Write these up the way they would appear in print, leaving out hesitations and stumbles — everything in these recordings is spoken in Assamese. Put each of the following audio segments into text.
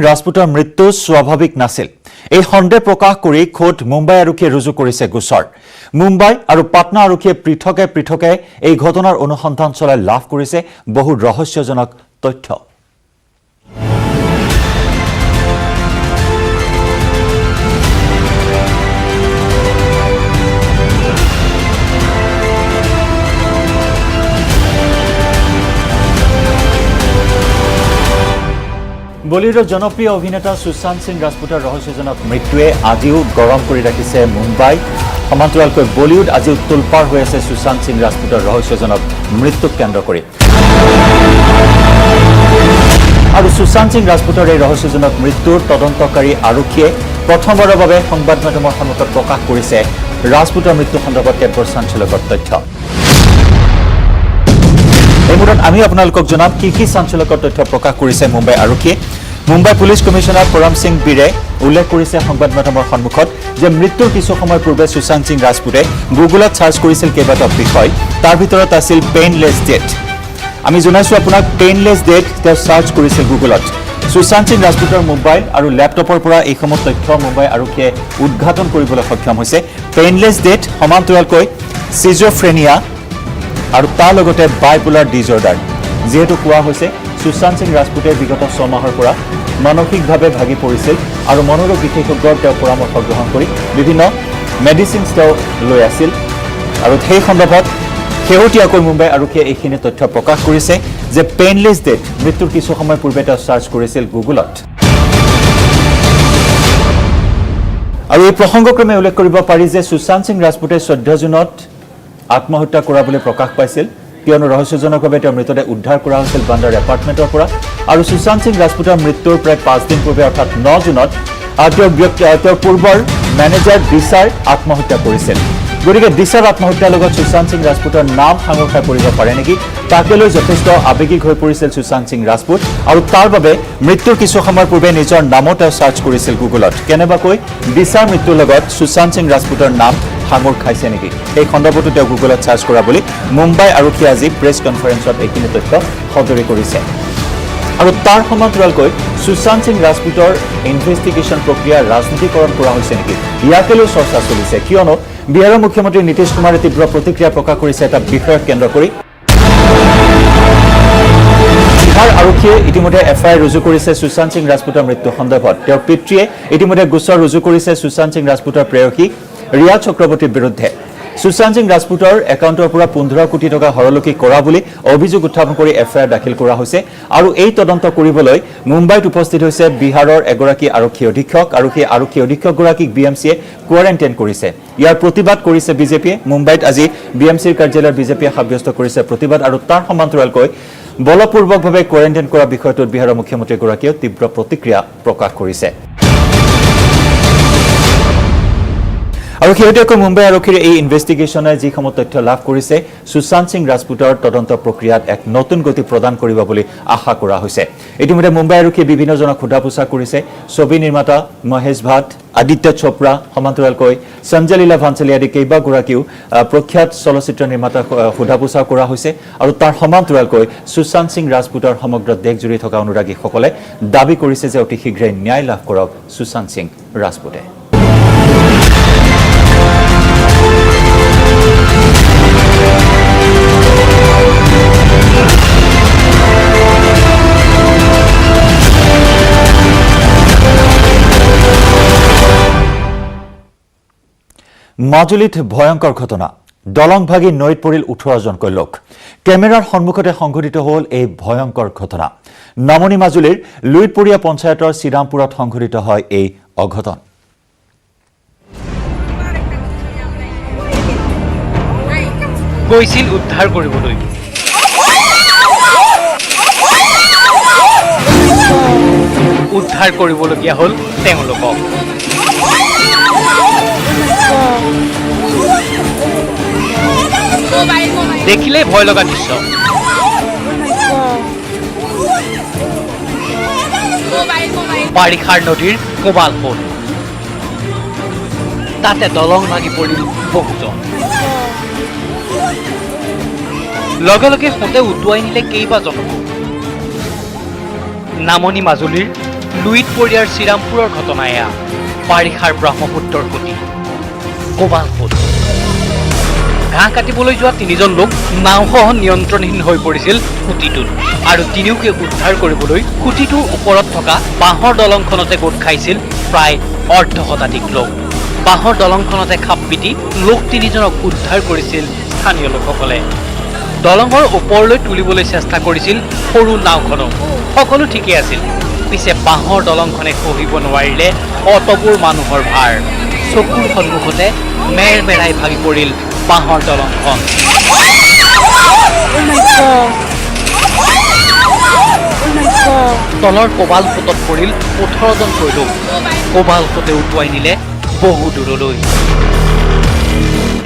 ৰাজপুতৰ মৃত্যু স্বাভাৱিক নাছিল। এই সন্দেহ প্ৰকাশ কৰি খোদ মুম্বাই আৰক্ষীয়ে ৰুজু কৰিছে গোচৰ। মুম্বাই আৰু পাটনা আৰক্ষীয়ে পৃথকে পৃথকে এই ঘটনাৰ অনুসন্ধান চলাই লাভ কৰিছে বহু ৰহস্যজনক তথ্য। বলিউডৰ জনপ্ৰিয় অভিনেতা সুশান্ত সিং ৰাজপুতৰ ৰহস্যজনক মৃত্যুৱে আজিও গৰম কৰি ৰাখিছে মুম্বাই। সমান্তৰালকৈ বলিউড আজি তোলপাৰ হৈ আছে সুশান্ত সিং ৰাজপুতৰ ৰহস্যজনক মৃত্যুক কেন্দ্ৰ কৰি। আৰু সুশান্ত সিং ৰাজপুতৰ এই ৰহস্যজনক মৃত্যুৰ তদন্তকাৰী আৰক্ষীয়ে প্ৰথমবাৰৰ বাবে সংবাদ মাধ্যমৰ সন্মুখত প্ৰকাশ কৰিছে ৰাজপুতৰ মৃত্যু সন্দৰ্ভত কেতবোৰ চাঞ্চল্যকৰ তথ্য। এই মুহূৰ্তত আমি আপোনালোকক জনাম কি চাঞ্চল্যকৰ তথ্য প্ৰকাশ কৰিছে মুম্বাই আৰক্ষীয়ে। মুম্বাই পুলিচ কমিশনাৰ পৰম সিং বীৰে উল্লেখ কৰিছে সংবাদ মাধ্যমৰ সন্মুখত যে মৃত্যুৰ কিছু সময় পূৰ্বে সুশান্ত সিং ৰাজপুতে গুগলত চাৰ্চ কৰিছিল কেইবাটাও বিষয়। তাৰ ভিতৰত আছিল পেইনলেছ ডেথ। আমি জনাইছোঁ আপোনাক পেইনলেছ ডেথ তেওঁ চাৰ্চ কৰিছিল গুগলত। সুশান্ত সিং ৰাজপুতৰ মোবাইল আৰু লেপটপৰ পৰা এইসমূহ তথ্য মুম্বাই আৰক্ষীয়ে উদ্ঘাটন কৰিবলৈ সক্ষম হৈছে। পেইনলেছ ডেথ সমান্তৰালকৈ চিজোফ্ৰেনিয়া আৰু তাৰ লগতে বাইপোলাৰ ডিজৰ্ডাৰ। যিহেতু কোৱা হৈছে সুশান্ত সিং ৰাজপুতে বিগত 6 মাহৰ পৰা মানসিকভাৱে ভাগি পৰিছিল আৰু মনোৰোগ বিশেষজ্ঞৰ তেওঁ পৰামৰ্শ গ্ৰহণ কৰি বিভিন্ন মেডিচিনছ তেওঁ লৈ আছিল। আৰু সেই সন্দৰ্ভত শেহতীয়াকৈ মুম্বাই আৰক্ষীয়ে এইখিনি তথ্য প্ৰকাশ কৰিছে যে পেইনলেছ ডেথ মৃত্যুৰ কিছু সময় পূৰ্বে তেওঁ চাৰ্চ কৰিছিল গুগলত। আৰু এই প্ৰসংগক্ৰমে উল্লেখ কৰিব পাৰি যে সুশান্ত সিং ৰাজপুতে 14 জুনত আত্মহত্যা কৰা বুলি প্ৰকাশ পাইছিল, কিয়নো ৰহস্যজনকভাৱে তেওঁৰ মৃতদেহ উদ্ধাৰ কৰা হৈছিল বান্দাৰ এপাৰ্টমেণ্টৰ পৰা। আৰু সুশান্ত সিং ৰাজপুতৰ মৃত্যুৰ প্ৰায় 5 দিন পূৰ্বে অৰ্থাৎ 9 জুনত তেওঁৰ পূৰ্বৰ মেনেজাৰ দিশাৰ আত্মহত্যা কৰিছিল। গতিকে দিশাৰ আত্মহত্যাৰ লগত সুশান্ত সিং ৰাজপুতৰ নাম সাঙুৰ খাই পৰিব পাৰে নেকি, তাকে লৈ যথেষ্ট আৱেগিক হৈ পৰিছিল সুশান্ত সিং ৰাজপুত। আৰু তাৰ বাবে মৃত্যুৰ কিছু সময় পূৰ্বে নিজৰ নামো তেওঁ চাৰ্চ কৰিছিল গুগলত। কেনেবাকৈ দিশাৰ মৃত্যুৰ লগত সুশান্ত সিং ৰাজপুতৰ নাম সাঙুৰ খাইছে নেকি, এই সন্দৰ্ভতো তেওঁ গুগলত চাৰ্চ কৰা বুলি মুম্বাই আৰক্ষীয়ে আজি প্ৰেছ কনফাৰেন্সত এইখিনি তথ্য সদৰি কৰিছে। আৰু তাৰ সমান্তৰালকৈ সুশান্ত সিং ৰাজপুতৰ ইনভেষ্টিগেশ্যন প্ৰক্ৰিয়া ৰাজনীতিকৰণ কৰা হৈছে নেকি, ইয়াকে লৈ চৰ্চা চলিছে। কিয়নো বিহাৰৰ মুখ্যমন্ত্ৰী নীতিশ কুমাৰে তীব্ৰ প্ৰতিক্ৰিয়া প্ৰকাশ কৰিছে এটা বিষয়ক কেন্দ্ৰ কৰি। বিহাৰ আৰক্ষীয়ে ইতিমধ্যে এফআইআৰ ৰুজু কৰিছে সুশান্ত সিং ৰাজপুতৰ মৃত্যু সন্দৰ্ভত। তেওঁৰ পিতৃয়ে ইতিমধ্যে গোচৰ ৰুজু কৰিছে সুশান্ত সিং ৰাজপুতৰ প্ৰেয়সী ৰিয়া চক্ৰৱৰ্তীৰ বিৰুদ্ধে। সুশান্ত সিং ৰাজপুতৰ একাউণ্টৰ পৰা 15 কোটি টকা হৰলকি কৰা বুলি অভিযোগ উত্থাপন কৰি এফআইআৰ দাখিল কৰা হৈছে। আৰু এই তদন্ত কৰিবলৈ মুম্বাইত উপস্থিত হৈছে বিহাৰৰ এগৰাকী আৰক্ষী অধীক্ষক। আৰু সেই আৰক্ষী অধীক্ষকগৰাকীক বিএমচিয়ে কোৱাৰেণ্টাইন কৰিছে। ইয়াৰ প্ৰতিবাদ কৰিছে বিজেপিয়ে। মুম্বাইত আজি বিএমচিৰ কাৰ্যালয়ত বিজেপিয়ে সাব্যস্ত কৰিছে প্ৰতিবাদ। আৰু তাৰ সমান্তৰালকৈ বলপূৰ্বকভাৱে কোৱাৰেণ্টাইন কৰা বিষয়টোত বিহাৰৰ মুখ্যমন্ত্ৰীগৰাকীয়েও তীব্ৰ প্ৰতিক্ৰিয়া প্ৰকাশ কৰিছে। আৰু শেহতীয়াকৈ মুম্বাই আৰক্ষীৰ এই ইনভেষ্টিগেশ্যনে যিসমূহ তথ্য লাভ কৰিছে সুশান্ত সিং ৰাজপুতৰ তদন্ত প্ৰক্ৰিয়াত এক নতুন গতি প্ৰদান কৰিব বুলি আশা কৰা হৈছে। ইতিমধ্যে মুম্বাই আৰক্ষীয়ে বিভিন্নজনক সোধা পোছা কৰিছে। ছবি নিৰ্মাতা মহেশ ভাট, আদিত্য চোপ্ৰা, সমান্তৰালকৈ সঞ্জয় লীলা ভাঞ্চালী আদি কেইবাগৰাকীও প্ৰখ্যাত চলচ্চিত্ৰ নিৰ্মাতাক সোধা পোছা কৰা হৈছে। আৰু তাৰ সমান্তৰালকৈ সুশান্ত সিং ৰাজপুতৰ সমগ্ৰ দেশজুৰি থকা অনুৰাগীসকলে দাবী কৰিছে যে অতি শীঘ্ৰে ন্যায় লাভ কৰক সুশান্ত সিং ৰাজপুতে। মাজুলীত ভয়ংকৰ ঘটনা, দলং ভাগি নৈত পৰিল 18 জনকৈ লোক। কেমেৰাৰ সন্মুখতে সংঘটিত হ'ল এই ভয়ংকৰ ঘটনা। নামনি মাজুলীৰ লুইতপৰীয়া পঞ্চায়তৰ শ্ৰীৰামপুৰত সংঘটিত হয় এই অঘটন। গৈছিল উদ্ধাৰ কৰিবলৈ, উদ্ধাৰ কৰিবলগীয়া হ'ল তেওঁলোকক। দেখিলে ভয় লগা দৃশ্য। বাৰিষাৰ নদীৰ কোবাল হ'ল, তাতে দলং ভাগি পৰিল বহুজন। লগে লগে সোঁতে উটুৱাই নিলে কেইবাজনকো। নামনি মাজুলীৰ লুইতপৰীয়াৰ শ্ৰীৰামপুৰৰ ঘটনা এয়া বাৰিষাৰ ব্ৰহ্মপুত্ৰৰ সুঁতি কোবাল সোঁত ঘাঁহ কাটিবলৈ যোৱা 3জন লোক নাওসহ নিয়ন্ত্ৰণহীন হৈ পৰিছিল সুঁতিটোত আৰু তিনিওকে উদ্ধাৰ কৰিবলৈ সুঁতিটোৰ ওপৰত থকা বাঁহৰ দলংখনতে গোট খাইছিল প্ৰায় অৰ্ধ শতাধিক লোক বাঁহৰ দলংখনতে খাপ পিটি লোক 3জনক উদ্ধাৰ কৰিছিল স্থানীয় লোকসকলে দলঙৰ ওপৰলৈ তুলিবলৈ চেষ্টা কৰিছিল সৰু নাওখনো সকলো ঠিকেই আছিল পিছে বাঁহৰ দলংখনে সহিব নোৱাৰিলে অতবোৰ মানুহৰ ভাৰ চকুৰ সন্মুখতে মেৰমেৰাই ভাগি পৰিল বাঁহৰ দলংখন তলৰ কোবাল সোঁতত পৰিল 18জনকৈ লোক কোবাল সোঁতে উটুৱাই নিলে বহু দূৰলৈ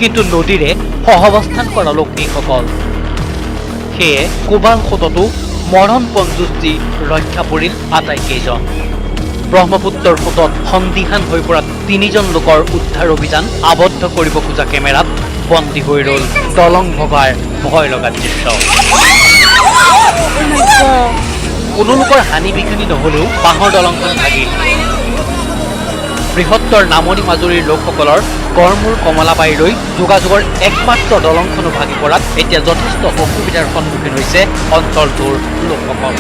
কিন্তু নদীৰে সহাৱস্থান কৰা লোক এইসকল সেয়ে কোবাল সোঁততো মৰণপণ যুঁজ দি ৰক্ষা পৰিল আটাইকেইজন ব্ৰহ্মপুত্ৰৰ সোঁতত সন্দিহান হৈ পৰা 3জন লোকৰ উদ্ধাৰ অভিযান আবদ্ধ কৰিব খোজা কেমেৰাত বন্দী হৈ ৰ'ল দলং ভগাৰ ভয় লগা দৃশ্য কোনো লোকৰ হানি বিঘিনি নহ'লেও বাঁহৰ দলংখন ভাগিল বৃহত্তৰ নামনি মাজুলীৰ লোকসকলৰ গড়মূৰ কমলাবাৰীলৈ যোগাযোগৰ একমাত্ৰ দলংখনো ভাগি পৰাত এতিয়া যথেষ্ট অসুবিধাৰ সন্মুখীন হৈছে অঞ্চলটোৰ লোকসকল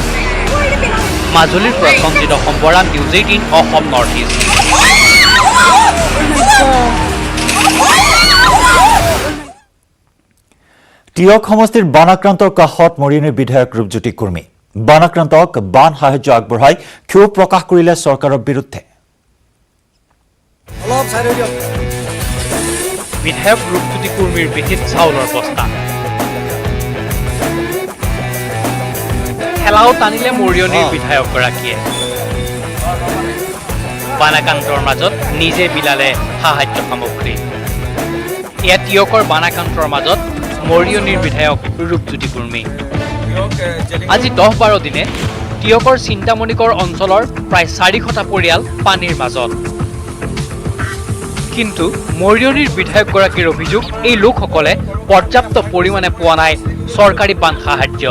মাজুলীৰ পৰা Sanjit Sambara news 18 Assam north east Teok সমষ্টিৰ বানাক্ৰান্তৰ কাষত মৰিয়নিৰ বিধায়ক ৰূপজ্যোতি কুৰ্মী বানাক্ৰান্তক বান সাহায্য আগবঢ়াই ক্ষোভ প্ৰকাশ কৰিলে চৰকাৰৰ বিৰুদ্ধে বিধায়ক ৰূপজ্যোতি কুৰ্মীৰ পিঠিত চাউলৰ বস্তা খেলাও টানিলে মৰিয়নিৰ বিধায়কগৰাকীয়ে বানাক্ৰান্তৰ মাজত নিজে বিলালে সাহায্য সামগ্ৰী এয়া টিয়কৰ বানাক্ৰান্তৰ মাজত মৰিয়নিৰ বিধায়ক ৰূপজ্যোতি কুৰ্মী আজি 10-12 দিনে টিয়কৰ চিন্তামণিকৰ অঞ্চলৰ প্ৰায় 400টা পৰিয়াল পানীৰ মাজত কিন্তু মৰিয়নিৰ বিধায়কগৰাকীৰ অভিযোগ এই লোকসকলে পৰ্যাপ্ত পৰিমাণে পোৱা নাই চৰকাৰী বান সাহায্য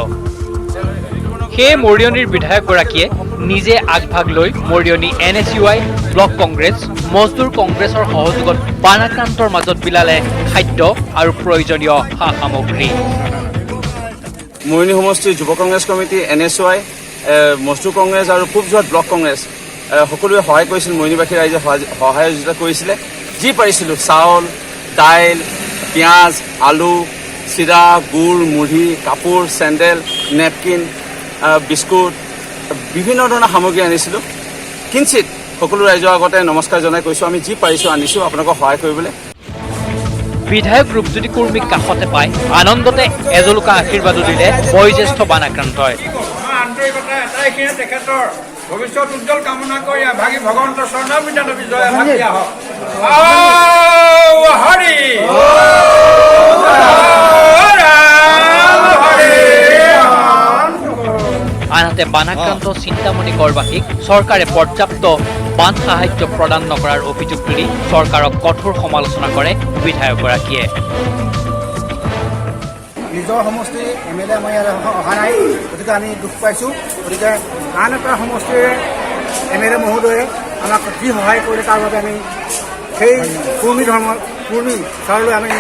সেয়ে মৰিয়নিৰ বিধায়কগৰাকীয়ে নিজে আগভাগ লৈ মৰিয়নি NSUI ব্লক কংগ্ৰেছ মজদুৰ কংগ্ৰেছৰ সহযোগত বানাক্ৰান্তৰ মাজত বিলালে খাদ্য আৰু প্ৰয়োজনীয় সা সামগ্ৰী মৰিয়নি সমষ্টিৰ যুৱ কংগ্ৰেছ কমিটি NSUI মজদুৰ কংগ্ৰেছ আৰু পূবজোৱাত ব্লক কংগ্ৰেছ সকলোৱে সহায় কৰিছিল মৰিয়নিবাসী ৰাইজে সহযোগিতা কৰিছিলে যি পাৰিছিলোঁ চাউল দাইল পিঁয়াজ আলু চিৰা গুড় মুড়ি কাপোৰ চেণ্ডেল নেপকিন বিস্কুট বিভিন্ন ধৰণৰ সামগ্ৰী আনিছিলোঁ কিঞ্চিত সকলো ৰাইজৰ আগতে নমস্কাৰ জনাই কৈছোঁ আমি যি পাৰিছোঁ আনিছোঁ আপোনালোকক সহায় কৰিবলৈ বিধায়ক ৰূপজ্যোতি কুৰ্মীক কাষতে পাই আনন্দতে এজলুকা আশীৰ্বাদো দিলে বয়োজ্যেষ্ঠ বানাক্ৰান্তই তেখেতৰ ভৱিষ্যত উজ্জ্বল কামনা কৰি ভাগি ভগৱন্তৰ চৰণাবিদান বিজয় হওক হৰি আনহাতে বানাক্ৰান্ত চিন্তামণি গড়বাসীক চৰকাৰে পৰ্যাপ্ত বান সাহায্য প্ৰদান নকৰাৰ অভিযোগ তুলি চৰকাৰক কঠোৰ সমালোচনা কৰে বিধায়কগৰাকীয়ে নিজৰ সমষ্টি MLA আমাৰ ইয়াত অহা নাই গতিকে আমি দুখ পাইছোঁ গতিকে আন এটা সমষ্টিৰ MLA মহোদয়ে আমাক যি সহায় কৰিলে তাৰ বাবে আমি সেই কুৰ্মী ছাৰলৈ আমি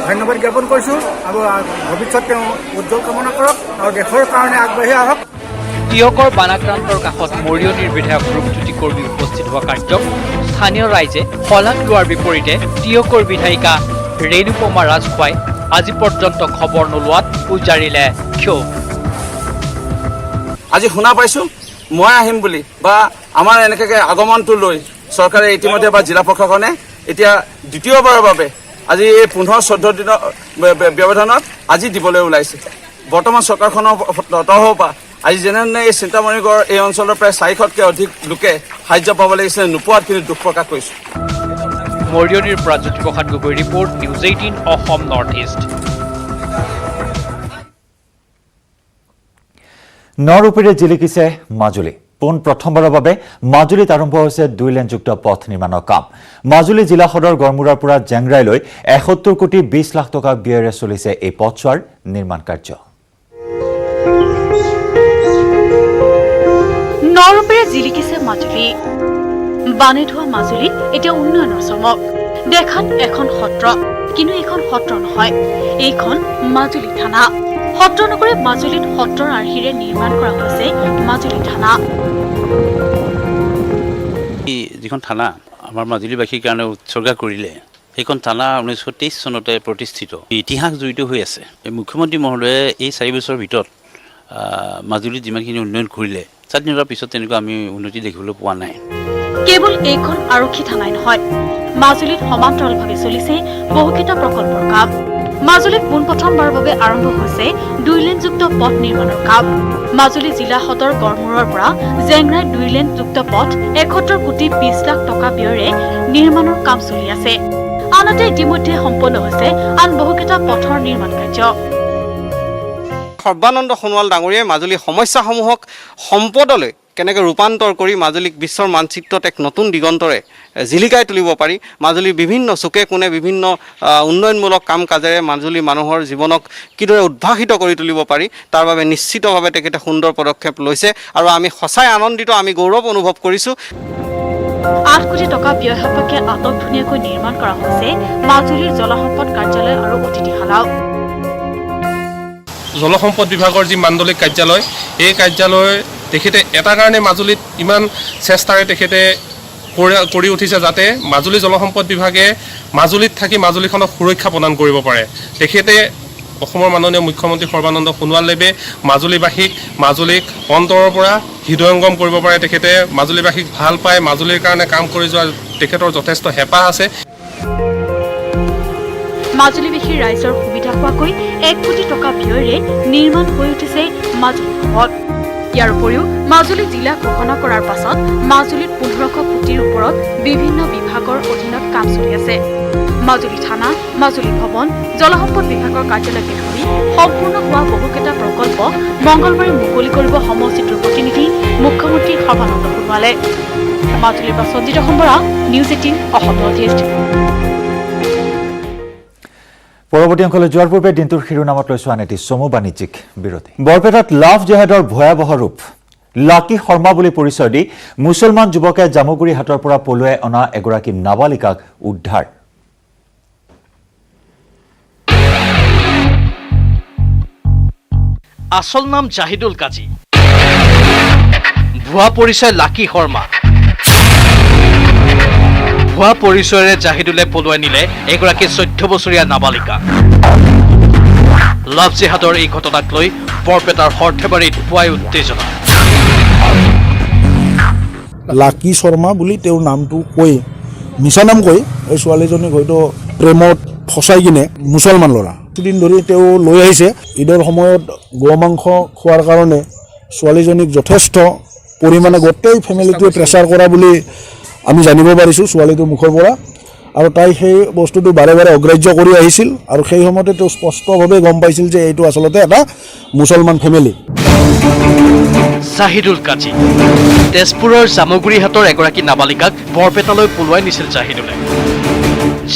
ধন্যবাদ জ্ঞাপন কৰিছোঁ আৰু ভৱিষ্যত তেওঁ উজ্জ্বল কামনা কৰক আৰু দেশৰ কাৰণে আগবাঢ়ি আহক টিয়কৰ বানাক্ৰান্তৰ কাষত মৰিয়নিৰ বিধায়ক ৰূপজ্যোতি কুৰ্মী উপস্থিত হোৱা কাৰ্যক স্থানীয় ৰাইজে শলাগ লোৱাৰ বিপৰীতে টিয়কৰ বিধায়িকা ৰেণুপমা ৰাজখোৱাই আজি পৰ্যন্ত খবৰ নোলোৱাত উজাৰিলে ক্ষোভ আজি শুনা পাইছোঁ মই আহিম বুলি বা আমাৰ এনেকৈ আগমনটো লৈ চৰকাৰে ইতিমধ্যে বা জিলা প্ৰশাসনে এতিয়া দ্বিতীয়বাৰৰ বাবে আজি এই 15-14 দিনৰ ব্যৱধানত আজি দিবলৈ ওলাইছে বৰ্তমান চৰকাৰখনৰ তৰফৰ পৰা আজি যেনে এই চিন্তামণিগড় এই অঞ্চলৰ প্ৰায় 400তকৈ অধিক লোকে সাহায্য পাব লাগিছিলে নোপোৱাত কিন্তু দুখ প্ৰকাশ কৰিছোঁ মৰিয়নিৰ পৰা Jyotiprasad Gogoi report news 18 Assam north east নৰূপেৰে জিলিকিছে মাজুলী প্ৰথমবাৰৰ বাবে মাজুলীত আৰম্ভ হৈছে 2-লেনযুক্ত পথ নিৰ্মাণৰ কাম মাজুলী জিলা সদৰ গড়মূৰৰ পৰা জেংৰাইলৈ 71 কোটি 20 লাখ টকা ব্যয়েৰে চলিছে এই পথছোৱাৰ নিৰ্মাণ কাৰ্য নৰূপেৰে জিলিকিছে মাজুলী। বানে ধোৱা মাজুলীত এতিয়া উন্নয়নৰ চমক। দেখাত এখন সত্ৰ, কিন্তু এইখন সত্ৰ নহয়, এইখন মাজুলী থানা। সত্ৰ নগৰে মাজুলীত সত্ৰৰ আৰ্হিৰে নিৰ্মাণ কৰা হৈছে মাজুলী থানা। যিখন থানা আমাৰ মাজুলীবাসীৰ কাৰণে উৎসৰ্গা কৰিলে, সেইখন থানা 1923 চনতে প্ৰতিষ্ঠিত। ইতিহাস জড়িত হৈ আছে। মুখ্যমন্ত্ৰী মহোদয়ে এই 4 বছৰৰ ভিতৰত মাজুলীত যিমানখিনি উন্নয়ন কৰিলে, স্বাধীনতাৰ পিছত তেনেকুৱা আমি উন্নতি দেখিবলৈ পোৱা নাই। কেৱল এইখন আৰক্ষী থানাই নহয়, মাজুলীত সমান্তৰালভাৱে চলিছে বহুকেইটা প্ৰকল্পৰ কাম। মাজুলীত পোনপ্ৰথমবাৰৰ বাবে আৰম্ভ হৈছে 2-লেনযুক্ত পথ নিৰ্মাণৰ কাম। মাজুলী জিলা সদৰ গড়মূৰৰ পৰা জেংৰাই 2-লেনযুক্ত পথ 71 কোটি 20 লাখ টকা ব্যয়েৰে নিৰ্মাণৰ কাম চলি আছে। আনহাতে ইতিমধ্যে সম্পন্ন হৈছে আন বহুকেইটা পথৰ নিৰ্মাণ কাৰ্য। সৰ্বানন্দ সোণোৱাল ডাঙৰীয়াই মাজুলীৰ সমস্যাসমূহক সম্পদলৈ কেনেকৈ ৰূপান্তৰ কৰি মাজুলীক বিশ্বৰ মানচিত্ৰত এক নতুন দিগন্তৰে জিলিকাই তুলিব পাৰি, মাজুলীৰ বিভিন্ন চুকে কোণে বিভিন্ন উন্নয়নমূলক কাম কাজেৰে মাজুলী মানুহৰ জীৱনক কিদৰে উদ্ভাসিত কৰি তুলিব পাৰি, তাৰ বাবে নিশ্চিতভাৱে তেখেতে সুন্দৰ পদক্ষেপ লৈছে আৰু আমি সঁচাই আনন্দিত, আমি গৌৰৱ অনুভৱ কৰিছোঁ। 8 কোটি টকা ব্যয় সাপেক্ষে আটকধুনীয়াকৈ নিৰ্মাণ কৰা হৈছে মাজুলীৰ জলসম্পদ কাৰ্যালয় আৰু অতিথিশালাও। জলসম্পদ বিভাগৰ যি মাণ্ডলিক কাৰ্যালয়, এই কাৰ্যালয় তেখেতে এটা কাৰণে মাজুলীত ইমান চেষ্টাৰে তেখেতে কৰি উঠিছে যাতে মাজুলী জলসম্পদ বিভাগে মাজুলীত থাকি মাজুলীখনক সুৰক্ষা প্ৰদান কৰিব পাৰে। তেখেতে অসমৰ মাননীয় মুখ্যমন্ত্ৰী সৰ্বানন্দ সোণোৱালদেৱে মাজুলীক অন্তৰৰ পৰা হৃদয়ংগম কৰিব পাৰে। তেখেতে মাজুলীবাসীক ভাল পায়, মাজুলীৰ কাৰণে কাম কৰি যোৱা তেখেতৰ যথেষ্ট হেঁপাহ আছে। মাজুলীবাসীৰ ৰাইজৰ সুবিধা হোৱাকৈ 1 কোটি টকা ব্যয়েৰে নিৰ্মাণ হৈ উঠিছে মাজুলী ভৱন। ইয়াৰ উপৰিও মাজুলী জিলা ঘোষণা কৰাৰ পাছত মাজুলীত 1500 কোটিৰ ওপৰত বিভিন্ন বিভাগৰ অধীনত কাম চলি আছে। মাজুলী থানা, মাজুলী ভৱন, জলসম্পদ বিভাগৰ কাৰ্যালয়কে ধৰি সম্পূৰ্ণ হোৱা বহুকেইটা প্ৰকল্প মঙলবাৰে মুকলি কৰিব সমষ্টিটোৰ প্ৰতিনিধি মুখ্যমন্ত্ৰী সৰ্বানন্দ সোণোৱালে। মাজুলীৰ পৰা Sanjit Sambara, news 18 Assam north east. পৰৱৰ্তী অংশলৈ যোৱাৰ পূৰ্বে দিনটোৰ শিৰোনামত লৈছো আন এটি চমু বাণিজ্যিক বিৰতি। বৰপেটাত লাভ জেহাদৰ ভয়াৱহ ৰূপ। লাকি শৰ্মা বুলি পৰিচয় দি মুছলমান যুৱকে জামুগুৰি হাটৰ পৰা পলুৱাই অনা এগৰাকী নাবালিকাক উদ্ধাৰ। আচল নাম জাহিদুল কাজী, ভুৱা পৰিচয় লাকি শৰ্মা। ভুৱা পৰিচয়েৰে জাহিদুলে পলুৱাই নিলে এগৰাকী 14 বছৰীয়া নাবালিকা। লাভ জেহাদৰ এই ঘটনাক লৈ বৰপেটাৰ সৰ্থেবাৰীত পুৱাই উত্তেজনা। লাকি শৰ্মা বুলি তেওঁৰ নামটো কৈ মিছা নাম কৈ এই ছোৱালীজনীক হয়তো প্ৰেমত ফচাই কিনে মুছলমান ল'ৰা দুদিন ধৰি তেওঁ লৈ আহিছে। ঈদৰ সময়ত গোৱা মাংস খোৱাৰ কাৰণে ছোৱালীজনীক যথেষ্ট পৰিমাণে গোটেই ফেমিলিটোৱে প্ৰেছাৰ কৰা বুলি আমি জানিব পাৰিছোঁ ছোৱালীটোৰ মুখৰ পৰা। আৰু তাই সেই বস্তুটো বাৰে বাৰে অগ্ৰাহ্য কৰি আহিছিল আৰু সেই সময়তে তেওঁ স্পষ্টভাৱে গম পাইছিল যে এইটো আচলতে এটা মুছলমান ফেমিলি। জাহিদুল কাজী তেজপুৰৰ জামুগুৰিহাটৰ এগৰাকী নাবালিকাক বৰপেটালৈ পলুৱাই নিছিল জাহিদুলে।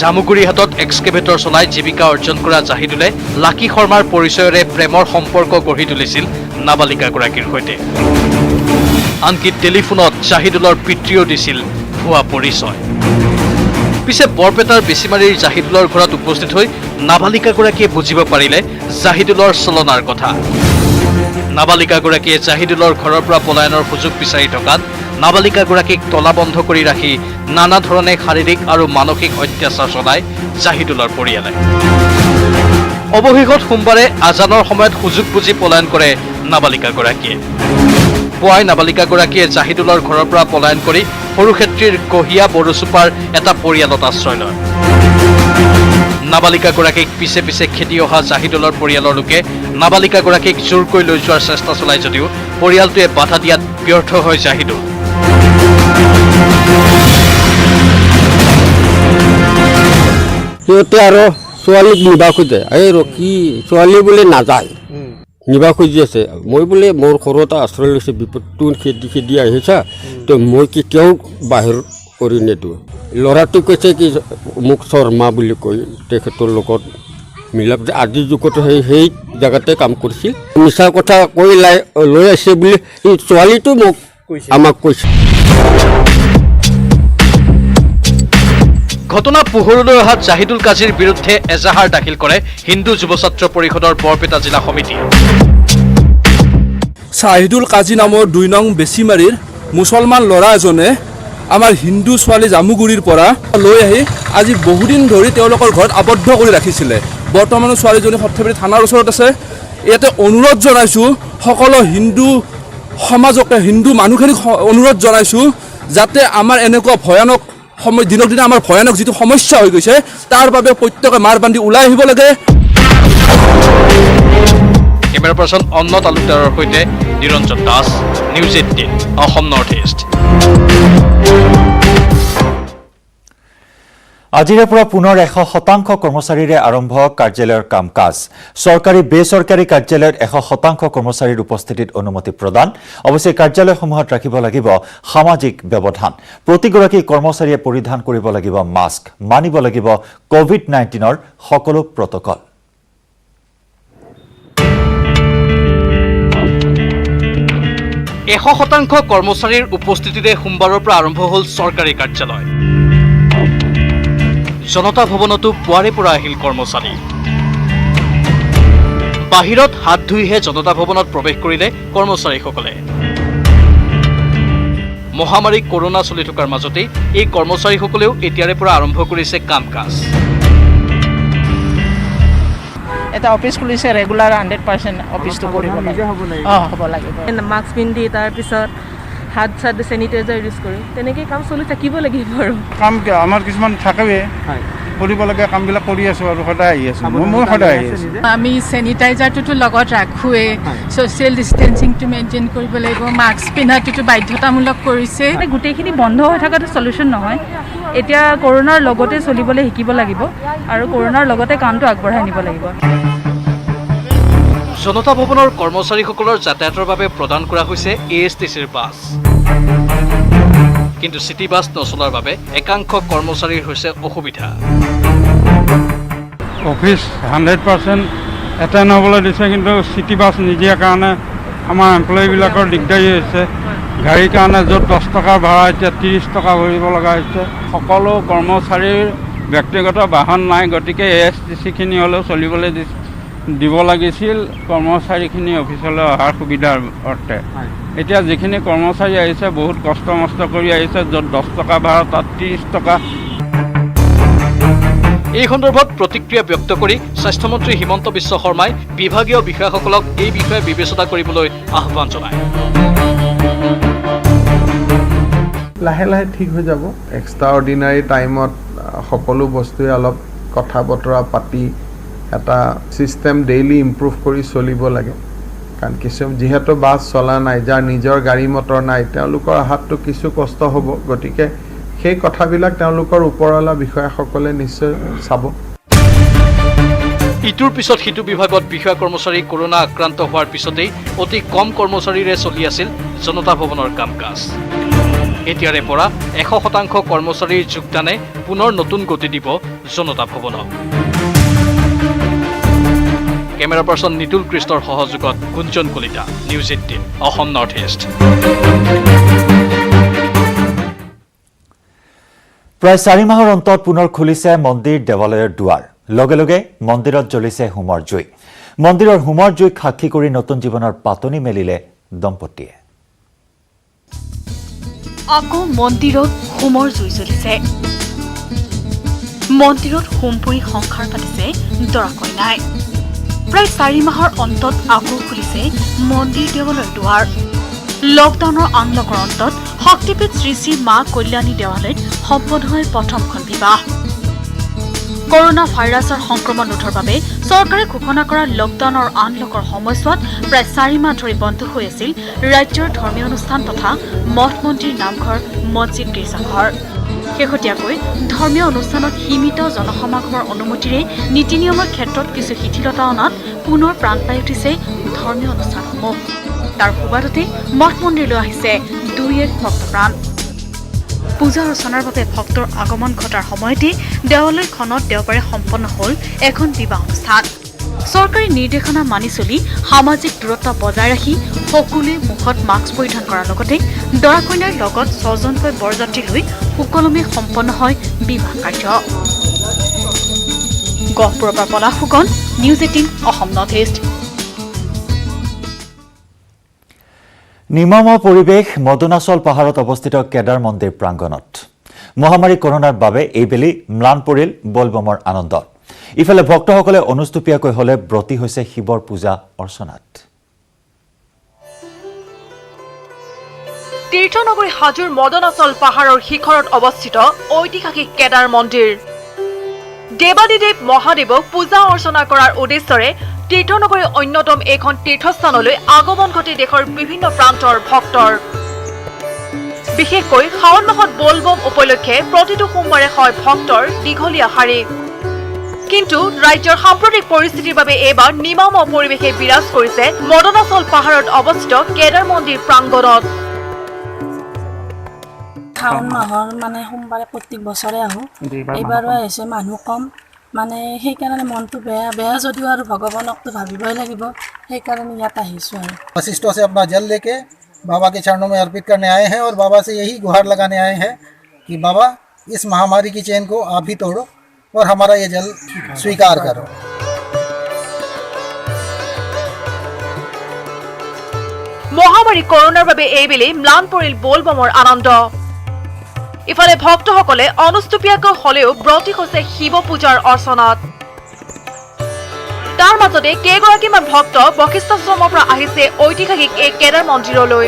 জামুগুৰিহাটত এক্সকেভেটৰ চলাই জীৱিকা অৰ্জন কৰা জাহিদুলে লাকি শৰ্মাৰ পৰিচয়েৰে প্ৰেমৰ সম্পৰ্ক গঢ়ি তুলিছিল নাবালিকাগৰাকীৰ সৈতে। আনকি টেলিফোনত জাহিদুলৰ পিতৃও দিছিল ভুৱা পৰিচয়। পিছে বৰপেটাৰ বেছিমাৰীৰ জাহিদুলৰ ঘৰত উপস্থিত হৈ নাবালিকাগৰাকীয়ে বুজিব পাৰিলে জাহিদুলৰ চলনাৰ কথা। নাবালিকাগৰাকীয়ে জাহিদুলৰ ঘৰৰ পৰা পলায়নৰ সুযোগ বিচাৰি থকাত নাবালিকাগৰাকীক তলাবন্ধ কৰি ৰাখি নানা ধৰণে শাৰীৰিক আৰু মানসিক অত্যাচাৰ চলায় জাহিদুলৰ পৰিয়ালে। অৱশেষত সোমবাৰে আজানৰ সময়ত সুযোগ বুজি পলায়ন কৰে নাবালিকাগৰাকীয়ে। পুৱাই নাবালিকাগৰাকীয়ে জাহিদুলৰ ঘৰৰ পৰা পলায়ন কৰি সৰুক্ষেত্ৰীৰ কহিয়া বড়োচুপাৰ এটা পৰিয়ালত আশ্ৰয় লয়। নাবালিকাগৰাকীক পিছে পিছে খেদি অহা জাহিদুলৰ পৰিয়ালৰ লোকে নাবালিকাগৰাকীক জোৰকৈ লৈ যোৱাৰ চেষ্টা চলায় যদিও পৰিয়ালটোৱে বাধা দিয়াত ব্যৰ্থ হয় জাহিদুল। সিহঁতে আৰু ছোৱালীক নিবা খোজে, এই কি ছোৱালী বোলে নাযায়, নিবা খুজি আছে। মই বোলে মোৰ ঘৰত আশ্ৰয় লৈছে, বিপদটো খেদি আহিছা, তো মই কেতিয়াও বাহিৰ কৰি নিদিওঁ। ল'ৰাটো কৈছে কি মোক শৰ্মা বুলি কৈ তেখেতৰ লগত মিলাপ যে আজিৰ যুগত সেই জেগাতে কাম কৰিছিল। মিছা কথা কৈ লৈ আহিছে বুলি ছোৱালীটো মোক আমাক কৈছে। ঘটনা পোহৰলৈ অহা জাহিদুল কাজীৰ বিৰুদ্ধে এজাহাৰ দাখিল কৰে হিন্দু যুৱ ছাত্ৰ পৰিষদৰ বৰপেটা জিলা সমিতিয়ে। জাহিদুল কাজী নামৰ 2 নং বেছিমাৰীৰ মুছলমান ল'ৰা এজনে আমাৰ হিন্দু ছোৱালী জামুগুৰিৰ পৰা লৈ আহি আজি বহুদিন ধৰি তেওঁলোকৰ ঘৰত আবদ্ধ কৰি ৰাখিছিলে। বৰ্তমানো ছোৱালীজনী সৰ্থেবাৰী থানাৰ ওচৰত আছে। ইয়াতে অনুৰোধ জনাইছোঁ সকলো হিন্দু সমাজকে, হিন্দু মানুহখিনিক অনুৰোধ জনাইছোঁ যাতে আমাৰ এনেকুৱা ভয়ানক দিনক দিনে আমাৰ ভয়ানক যিটো সমস্যা হৈ গৈছে তাৰ বাবে প্ৰত্যেকে মাৰ বান্ধি ওলাই আহিব লাগে। কেমেৰা পাৰ্চন অন্ন তালুকদাৰৰ সৈতে Niranjan Das, news 18 Assam north east. আজিৰে পৰা পুনৰ 100% কৰ্মচাৰীৰে আৰম্ভ কাৰ্যালয়ৰ কাম কাজ। চৰকাৰী বেচৰকাৰী কাৰ্যালয়ত 100% কৰ্মচাৰীৰ উপস্থিতিত অনুমতি প্ৰদান। অৱশ্যে কাৰ্যালয়সমূহত ৰাখিব লাগিব সামাজিক ব্যৱধান। প্ৰতিগৰাকী কৰ্মচাৰীয়ে পৰিধান কৰিব লাগিব মাস্ক, মানিব লাগিব COVID-19ৰ সকলো প্ৰটকল। এশ শতাংশ কৰ্মচাৰীৰ উপস্থিতিৰে সোমবাৰৰ পৰা আৰম্ভ হ'ল চৰকাৰী কাৰ্যালয়। জনতা ভৱনতো পুৱাৰে পৰা আহিল কৰ্মচাৰী। বাহিৰত হাত ধুইহে জনতা ভৱনত প্ৰৱেশ কৰিলে কৰ্মচাৰীসকলে। মহামাৰী কৰোনা চলি থকাৰ মাজতেই এই কৰ্মচাৰীসকলেও এতিয়াৰে পৰা আৰম্ভ কৰিছে কাম কাজ। এটা অফিচ খুলিছে, ৰেগুলাৰ 100% অফিচটো কৰিব লাগে। হ'ব লাগিব। মাস্ক পিন্ধি তাৰপিছত হাত চাত চেনিটাইজাৰ ইউজ কৰি তেনেকৈ কাম চলি থাকিব লাগিব। আৰু কাম আমাৰ কিছুমান থাকেই কৰিব লাগে, কামবিলাক কৰি আছোঁ আৰু সদায় আহি আছোঁ। মই সদায় আহি আছোঁ। আমি চেনিটাইজাৰটোতো লগত ৰাখোৱেই, ছ'চিয়েল ডিষ্টেঞ্চিংটো মেইনটেইন কৰিব লাগিব, মাস্ক পিন্ধাটোতো বাধ্যতামূলক কৰিছে। গোটেইখিনি বন্ধ হৈ থকাটো চলিউশ্যন নহয়। এতিয়া কৰোণাৰ লগতে চলিবলৈ শিকিব লাগিব আৰু কৰোণাৰ লগতে কামটো আগবঢ়াই নিব লাগিব। জনতা ভৱনৰ কৰ্মচাৰীসকলৰ যাতায়াতৰ বাবে প্ৰদান কৰা হৈছে ASTCৰ বাছ। কিন্তু চিটি বাছ নচলাৰ বাবে একাংশ কৰ্মচাৰীৰ হৈছে অসুবিধা। অফিচ 100% এটেণ্ড হ'বলৈ দিছে, কিন্তু চিটি বাছ নিদিয়াৰ কাৰণে আমাৰ এমপ্লয়ীবিলাকৰ দিগদাৰী হৈছে। গাড়ীৰ কাৰণে য'ত 10 টকাৰ ভাড়া এতিয়া 30 টকা ভৰিব লগা হৈছে। সকলো কৰ্মচাৰীৰ ব্যক্তিগত বাহন নাই, গতিকে ASTCখিনি হ'লেও চলিবলৈ দিব লাগিছিল কৰ্মচাৰীখিনি অফিচলৈ অহাৰ সুবিধাৰ অৰ্থে। এতিয়া যিখিনি কৰ্মচাৰী আহিছে বহুত কষ্ট মষ্ট কৰি আহিছে, য'ত 10 টকা ভাড়া তাত 30 টকা। এই সন্দৰ্ভত প্ৰতিক্ৰিয়া ব্যক্ত কৰি স্বাস্থ্যমন্ত্ৰী হিমন্ত বিশ্ব শৰ্মাই বিভাগীয় বিষয়াসকলক এই বিষয়ে বিবেচনা কৰিবলৈ আহ্বান জনায়। লাহে লাহে ঠিক হৈ যাব। এক্সট্ৰা অৰ্ডিনাৰী টাইমত সকলো বস্তুৱে অলপ কথা বতৰা পাতি এটা ছিষ্টেম ডেইলি ইম্প্ৰুভ কৰি চলিব লাগে। কাৰণ যিহেতু বাছ চলা নাই, যাৰ নিজৰ গাড়ী মটৰ নাই, তেওঁলোকৰ অহাতটো কিছু কষ্ট হ'ব। গতিকে সেই কথাবিলাক তেওঁলোকৰ ওপৰৱালা বিষয়াসকলে নিশ্চয় চাব। ইটোৰ পিছত সিটো বিভাগত বিষয়া কৰ্মচাৰী কৰোণা আক্ৰান্ত হোৱাৰ পিছতেই অতি কম কৰ্মচাৰীৰে চলি আছিল জনতা ভৱনৰ কাম কাজ। এতিয়াৰে পৰা 100% কৰ্মচাৰীৰ যোগদানে পুনৰ নতুন গতি দিব জনতা ভৱনক। কেমেৰা পাৰ্চন নিতুল কৃষ্ণৰ সহযোগত Kunchan Kalita, news 18 Assam north east. প্ৰায় 4 মাহৰ অন্তত পুনৰ খুলিছে মন্দিৰ দেৱালয়ৰ দুৱাৰ। লগে লগে মন্দিৰত জ্বলিছে হোমৰ জুই। মন্দিৰৰ হোমৰ জুইক সাক্ষী কৰি নতুন জীৱনৰ পাতনি মেলিলে দম্পতীয়ে। আকৌ মন্দিৰত হোমৰ জুই জ্বলিছে। মন্দিৰত হোম পুৰি সংসাৰ পাতিছে দৰা কইনাই। প্ৰায় 4 মাহৰ অন্তত আকৌ খুলিছে মন্দিৰ দেৱালয়ৰ দুৱাৰ। লকডাউনৰ আনলকৰ অন্তত শক্তিপীঠ শ্ৰী শ্ৰী মা কল্যাণী দেৱালয়ত সম্পন্ন হয় প্ৰথমখন বিবাহ। কৰোনা ভাইৰাছৰ সংক্ৰমণ ৰোধৰ বাবে চৰকাৰে ঘোষণা কৰা লকডাউনৰ আনলকৰ সময়ছোৱাত প্ৰায় 4 মাহ ধৰি বন্ধ হৈ আছিল ৰাজ্যৰ ধৰ্মীয় অনুষ্ঠান তথা মঠ মন্দিৰ, নামঘৰ, মছজিদ, গীৰ্জাঘৰ। শেহতীয়াকৈ ধৰ্মীয় অনুষ্ঠানত সীমিত জনসমাগমৰ অনুমতিৰে নীতি নিয়মৰ ক্ষেত্ৰত কিছু শিথিলতা অনাত পুনৰ প্ৰাণ পাই উঠিছে ধৰ্মীয় অনুষ্ঠানসমূহ। তাৰ সুবাদতে মঠ মন্দিৰলৈ আহিছে 2-1 ভক্তপ্ৰাণ। পূজা অৰ্চনাৰ বাবে ভক্তৰ আগমন ঘটাৰ সময়তে দেৱালয়খনত দেওবাৰে সম্পন্ন হ'ল এখন বিবাহ অনুষ্ঠান। চৰকাৰী নিৰ্দেশনা মানি চলি সামাজিক দূৰত্ব বজাই ৰাখি সকলোৱে মুখত মাস্ক পৰিধান কৰাৰ লগতে দৰা কইনাৰ লগত 6জনকৈ বৰযাত্ৰী লৈ সুকলমে সম্পন্ন হয় বিবাহ কাৰ্য। গহপুৰৰ পৰা Palash Phukan, news 18 Assam north east. নিৰ্মম পৰিৱেশ মদনাচল পাহাৰত অৱস্থিত কেদাৰ মন্দিৰ প্ৰাংগণত। মহামাৰী কৰোনাৰ বাবে এইবেলি ম্লান পৰিল বলবমৰ আনন্দ। ইফালে ভক্তসকলে অনুষ্টুপীয়াকৈ হলে ব্ৰতী হৈছে শিৱৰ পূজা অৰ্চনাত। তীৰ্থনগৰী হাজোৰ মদনাচল পাহাৰৰ শিখৰত অৱস্থিত ঐতিহাসিক কেদাৰ মন্দিৰ। দেৱাদিদেৱ মহাদেৱক পূজা অৰ্চনা কৰাৰ উদ্দেশ্যৰে তীৰ্থনগৰীৰ অন্যতম এখন তীৰ্থস্থানলৈ আগমন ঘটে দেশৰ বিভিন্ন প্ৰান্তৰ ভক্তৰ। বিশেষকৈ শাওণ মাহত বলবম উপলক্ষে প্ৰতিটো সোমবাৰে হয় ভক্তৰ দীঘলীয়া শাৰী। কিন্তু ৰাজ্যৰ সাম্প্ৰতিক পৰিস্থিতিৰ বাবে এইবাৰ নিৰ্মম পৰিৱেশে বিৰাজ কৰিছে মদনাচল পাহাৰত অৱস্থিত কেদাৰ মন্দিৰ প্ৰাংগণত। শাওণ মাহৰ সোমবাৰে প্ৰত্যেক বছৰে আহোঁ, এইবাৰো আহিছে মানুহ কম, সেইকাৰণে মনটো বেয়া যদিও আৰু ভগৱানকতো ভাবিবই লাগিব, সেইকাৰণে ইয়াত আহিছোঁ। আৰু वशिष्ठ से अपना जल लेके बाबा के चरणों में अर्पित करने आए हैं और बाबा से यही गुहार लगाने आए हैं कि बाबा इस महामारी की चेन को आप ही तोड़ो और हमारा ये जल स्वीकार करो। মহামাৰী কৰোনাৰ বাবে এইবেলি ম্লান পৰিল বলবমৰ আনন্দ। ইফালে ভক্তসকলে অনুষ্টুপীয়াকৈ হলেও ব্ৰতী হৈছে শিৱ পূজাৰ অৰ্চনাত। তাৰ মাজতে কেইগৰাকীমান ভক্ত বশিষ্ঠাশ্ৰমৰ পৰা আহিছে ঐতিহাসিক এই কেদাৰ মন্দিৰলৈ।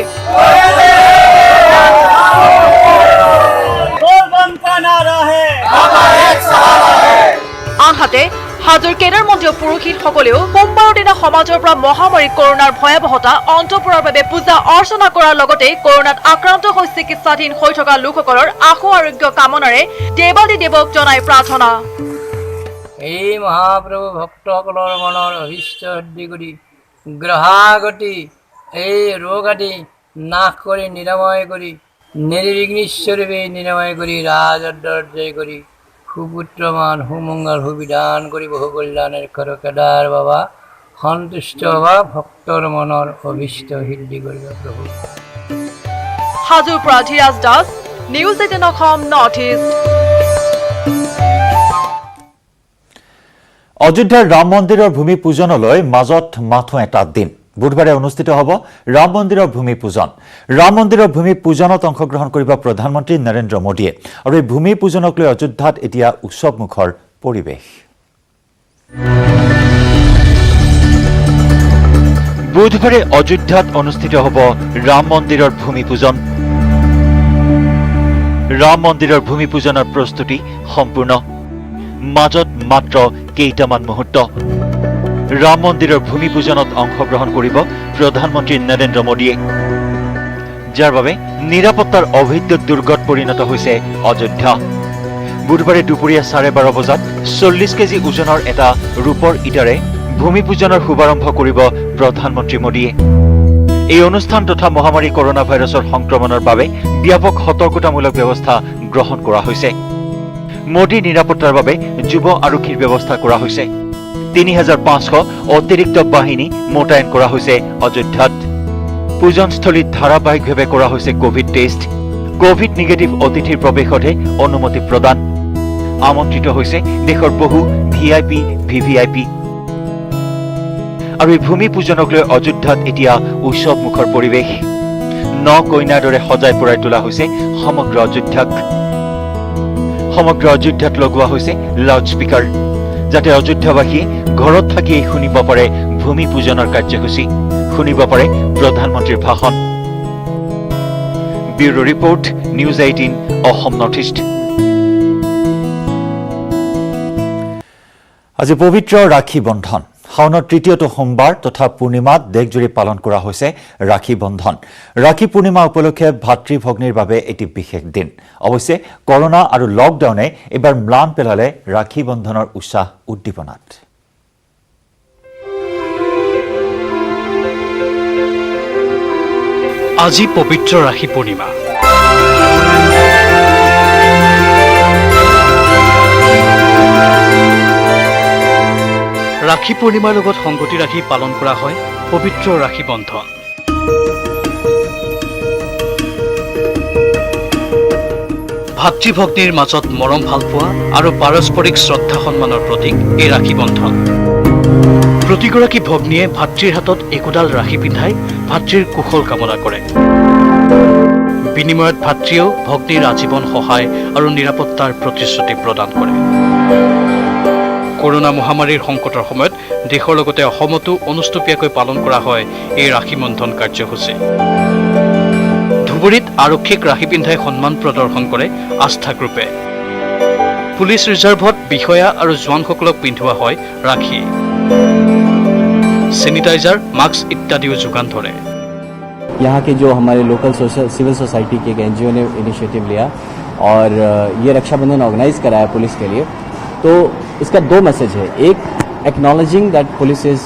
আনহাতে হাজোৰ কেদাৰ মন্দিৰৰ পুৰোহিতসকলেও সোমবাৰৰ দিনা সমাজৰ পৰা মহামাৰী কৰোনাৰ ভয়াৱহতা অন্ত পৰাৰ বাবে পূজা অৰ্চনা কৰাৰ লগতে কৰোনাত আক্ৰান্ত হৈ চিকিৎসাধীন হৈ থকা লোকসকলৰ আশু আৰোগ্য কামনাৰে দেৱাদিদেৱক জনাই প্ৰাৰ্থনা। এই মহাপ্ৰভু ভক্তসকলৰ মনৰ অভিষ্ট সিদ্ধি কৰি গ্ৰহাগতি এই ৰোগ আদি নাশ কৰি নিৰাময় কৰি নিৰ্বিঘ্নেশ্বৰূপে নিৰাময় কৰি ৰাজদ্ৰৰ জয় কৰি সুপুত্ৰমান সুমংগল সুবিধান কৰি বহু কল্যাণেৰ কৰো কেদাৰ বাবা সন্তুষ্ট হওয়া ভক্তৰ মনৰ অভিষ্ট সিদ্ধি কৰিব প্ৰভু। হাজোৰ পৰা Dhiraj Das, news 18 Assam north east. অযোধ্যাৰ ৰাম মন্দিৰৰ ভূমি পূজনলৈ মাজত মাথো এটা দিন। বুধবাৰে অনুষ্ঠিত হ'ব ৰাম মন্দিৰৰ ভূমি পূজন। ৰাম মন্দিৰৰ ভূমি পূজনত অংশগ্ৰহণ কৰিব প্ৰধানমন্ত্ৰী নৰেন্দ্ৰ মোদীয়ে। আৰু এই ভূমি পূজনক লৈ অযোধ্যাত এতিয়া উৎসৱমুখৰ পৰিৱেশ। বুধবাৰে অযোধ্যাত অনুষ্ঠিত হ'ব ৰাম মন্দিৰৰ ভূমি পূজন। ৰাম মন্দিৰৰ ভূমি পূজনৰ প্ৰস্তুতি সম্পূৰ্ণ। মাজত মাত্ৰ কেইটামান মুহূৰ্ত। ৰাম মন্দিৰৰ ভূমি পূজনত অংশগ্ৰহণ কৰিব প্ৰধানমন্ত্ৰী নৰেন্দ্ৰ মোদীয়ে, যাৰ বাবে নিৰাপত্তাৰ অভেদ্য দুৰ্গত পৰিণত হৈছে অযোধ্যা। বুধবাৰে দুপৰীয়া 12:30 বজাত 40 কেজি ওজনৰ এটা ৰূপৰ ইটাৰে ভূমি পূজনৰ শুভাৰম্ভ কৰিব প্ৰধানমন্ত্ৰী মোদীয়ে। এই অনুষ্ঠান তথা মহামাৰী কৰোনা ভাইৰাছৰ সংক্ৰমণৰ বাবে ব্যাপক সতৰ্কতামূলক ব্যৱস্থা গ্ৰহণ কৰা হৈছে। মোদী নিৰাপত্তাৰ বাবে যুৱ আৰক্ষীৰ ব্যৱস্থা কৰা হৈছে। 3500 অতিৰিক্ত বাহিনী মোতায়েন কৰা হৈছে অযোধ্যাত। পূজনস্থলীত ধাৰাবাহিকভাৱে কৰা হৈছে কোভিড টেষ্ট। কোভিড নিগেটিভ অতিথিৰ প্ৰৱেশতহে অনুমতি প্ৰদান। আমন্ত্ৰিত হৈছে দেশৰ বহু ভিআইপি ভিভিআইপি। আৰু এই ভূমি পূজনক লৈ অযোধ্যাত এতিয়া উৎসৱমুখৰ পৰিৱেশ। ন কইনাৰ দৰে সজাই পৰাই তোলা হৈছে সমগ্ৰ অযোধ্যাক। সমগ্ৰ অযোধ্যাত লগোৱা হৈছে লাউড স্পীকাৰ, যাতে অযোধ্যাবাসীয়ে ঘৰত থাকিয়েই শুনিব পাৰে ভূমি পূজনৰ কাৰ্যসূচী, শুনিব পাৰে প্ৰধানমন্ত্ৰীৰ ভাষণ। Bureau report, news 18 Assam north east. আজি পবিত্ৰ ৰাখী বন্ধন। শাওনৰ তৃতীয়টো সোমবাৰ তথা পূৰ্ণিমাত দেশজুৰি পালন কৰা হৈছে ৰাখী বন্ধন। ৰাখী পূৰ্ণিমা উপলক্ষে ভাতৃ ভগ্নীৰ বাবে এটি বিশেষ দিন। অৱশ্যে কৰোনা আৰু লকডাউনে এইবাৰ ম্লান পেলালে ৰাখী বন্ধনৰ উৎসাহ উদ্দীপনাত। আজি পবিত্ৰ ৰাখী পূৰ্ণিমা। ৰাখী ৰাখী পূৰ্ণিমাৰ লগত সংগতি ৰাখি পালন কৰা হয় পবিত্ৰ ৰাখী বন্ধন। ভাতৃ-ভগ্নীৰ মাজত মৰম ভালপোৱা আৰু পাৰস্পৰিক শ্ৰদ্ধা সন্মানৰ প্ৰতীক এই ৰাখী বন্ধন। প্ৰতিগৰাকী ভগ্নীয়ে ভাতৃৰ হাতত একোডাল ৰাখী পিন্ধাই ভাতৃৰ কুশল কামনা কৰে। বিনিময়ত ভাতৃয়েও ভগ্নীৰ আজীৱন সহায় আৰু নিৰাপত্তাৰ প্ৰতিশ্ৰুতি প্ৰদান কৰে। কৰোনা মহামাৰীৰ সংকটৰ সময়ত দেশৰ লগতে অসমতো অনুষ্টুপীয়াকৈ পালন কৰা হয় এই ৰাখী বন্ধন কাৰ্যসূচী। ধুবুৰীত আৰক্ষীক ৰাখী পিন্ধাই সন্মান প্ৰদৰ্শন কৰে আস্থা গ্ৰুপে। পুলিচ ৰিজাৰ্ভত বিষয়া আৰু জোৱানসকলক পিন্ধোৱা হয় ৰাখী। सैनिटाइजर, मास्क इत्यादियों जुगान धरे। यहाँ के जो हमारे लोकल सिविल सोसाइटी के एनजीओ ने इनिशिएटिव लिया और ये रक्षाबंधन ऑर्गेनाइज कराया पुलिस के लिए, तो इसका दो मैसेज है। एक, acknowledging that police is